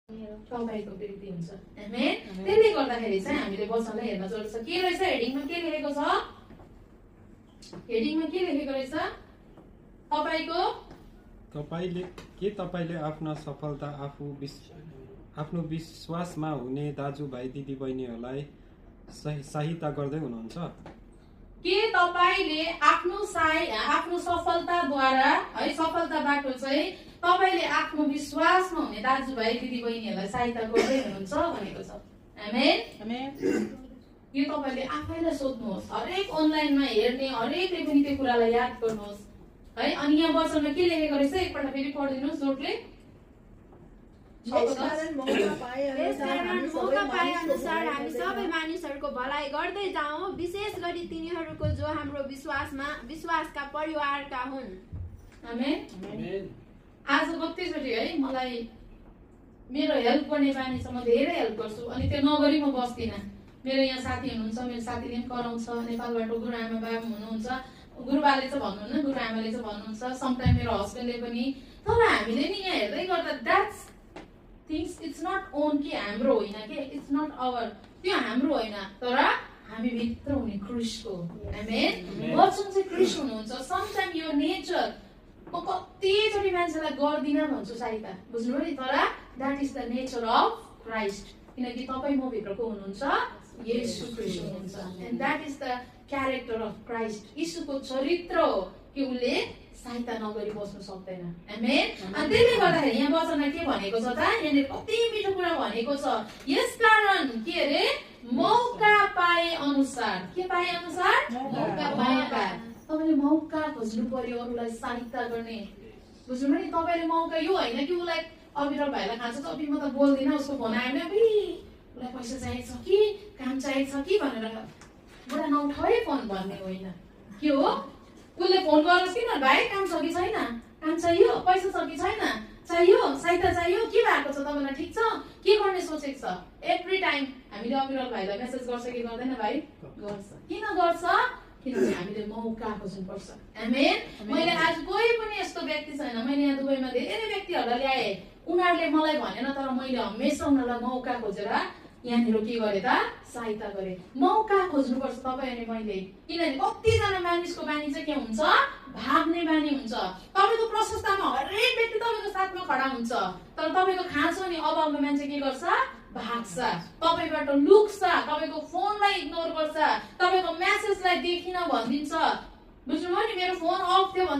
तपाईँको वृद्धि हुन्छ। आमेन। त्यसले गर्दाखेरि चाहिँ हामीले वचनलाई हेर्न जरुरी छ। के रहेछ हेडिङमा के लेखेको छ? हेडिङमा के लेखेको रहेछ? तपाईले आफ्नो सफलता आफ्नो विश्वासमा हुने दाजुभाइ दिदीबहिनीहरूलाई सहायता गर्दै हुनुहुन्छ? के तपाईले आफ्नो सफलताद्वारा है सफलताबाट चाहिँ तपाईले आफ्नो विश्वासमा हुने दाजुभाइ दिदीबहिनीहरूलाई सहायता गर्दै हुनुहुन्छ भनेको छ। आमेन। आमेन। यो तपाईले आफैलाई सोध्नुहोस्। हरेक अनलाइनमा हेर्ने हरेकले पनि त्यो कुरालाई याद गर्नुहोस् है। अनि यहाँ वचनमा के लेखेको रहेछ एकपल्ट फेरि पढिदिनुहोस् जोडले। यसकारण मौका पाए अनुसार हामी सबै मानिसहरूको भलाइ गर्दै जाउँ, विशेष गरी तिनीहरूको जो हाम्रो विश्वासका परिवारका हुन्। आमेन। आज कतिचोटि है मलाई मेरो हेल्प गर्ने बानी छ, म धेरै हेल्प गर्छु अनि त्यो नगरी म बस्दिनँ। मेरो यहाँ साथी हुनुहुन्छ, मेरो साथीले पनि कराउँछ, नेपालबाट गुरुआमा बाबु हुनुहुन्छ, गुरुबाले चाहिँ भन्नुहुन्न, गुरुआमाले चाहिँ भन्नुहुन्छ, समटाइम मेरो हस्बेन्डले पनि। तर हामीले नि यहाँ हेर्दै गर्दा that's things it's not own कि हाम्रो होइन के, इट्स नट आवर, त्यो हाम्रो होइन, तर हामी भित्र हुने क्रिस्टको। आमेन। वचन चाहिँ क्रिस्ट हुनुहुन्छ। समटाइम यो नेचर म कतिचोटि मान्छेलाई गर्दिनँ भन्छु सहायता, बुझ्नुभयो नि, तर that is the nature of Christ. किनकि तपाईँ म भित्रको हुनुहुन्छ, येशू ख्रीष्ट हुनुहुन्छ, and that is the character of Christ. यीशुको चरित्र हो कि उसले सहायता नगरी बस्नु सक्दैन। आमेन। अनि त्यसले गर्दाखेरि यहाँ वचनमा के भनेको छ त, यहाँनिर कति मिठो कुरा भनेको छ। यसकारण के अरे मौका पाए अनुसार, के पाए अनुसार? मौका पाए। तपाईले मौका खोज्नु पर्यो अरूलाई सहायता गर्ने, बुझ्नु नि। तपाईले मौका यो होइन कि उसलाई अभिरल भाइलाई खान्छ त अभि म त बोल्दिनँ, उसको फोन आयो भने उसलाई पैसा चाहिएको छ कि काम चाहिएको छ कि भनेर बुढा नउठाउ है फोन भन्ने होइन। के हो उसले फोन गर्नुहोस् किन भाइ, काम छ कि छैन, काम चाहियो, पैसा छ कि छैन, चाहियो, सहायता चाहियो, के भएको छ तपाईँलाई, ठिक छ, के गर्ने सोचेको छ। एभ्री टाइम हामीले अभिरल भाइलाई मेसेज गर्छ कि गर्दैन भाइ? गर्छ। किन गर्छ? किनभने हामीले मौका खोज्नुपर्छ। आमेन। मैले आज कोही पनि यस्तो व्यक्ति छैन, मैले यहाँ दुबईमा धेरै व्यक्तिहरूलाई ल्याएँ, उनीहरूले मलाई भनेन, तर मैले हमेसा उनीहरूलाई मौका खोजेर यहाँनिर के गरे त, सहायता गरे। मौका खोज्नुपर्छ तपाईँ अनि मैले। किनभने कतिजना मानिसको बानी चाहिँ के हुन्छ, भाग्ने बानी हुन्छ। तपाईँको प्रशस्तमा हरेक व्यक्ति तपाईँको साथमा खडा हुन्छ, तर तपाईँको खाँचो अनि अभावमा मान्छे के गर्छ, भाग्छ, तपाईँबाट लुक्छ, तपाईँको फोनलाई इग्नोर गर्छ, तपाईँको मेसेजलाई देखिन भनिदिन्छ, बुझ्नुभयो नि। मेरो फोन अफ थियो भन्छ,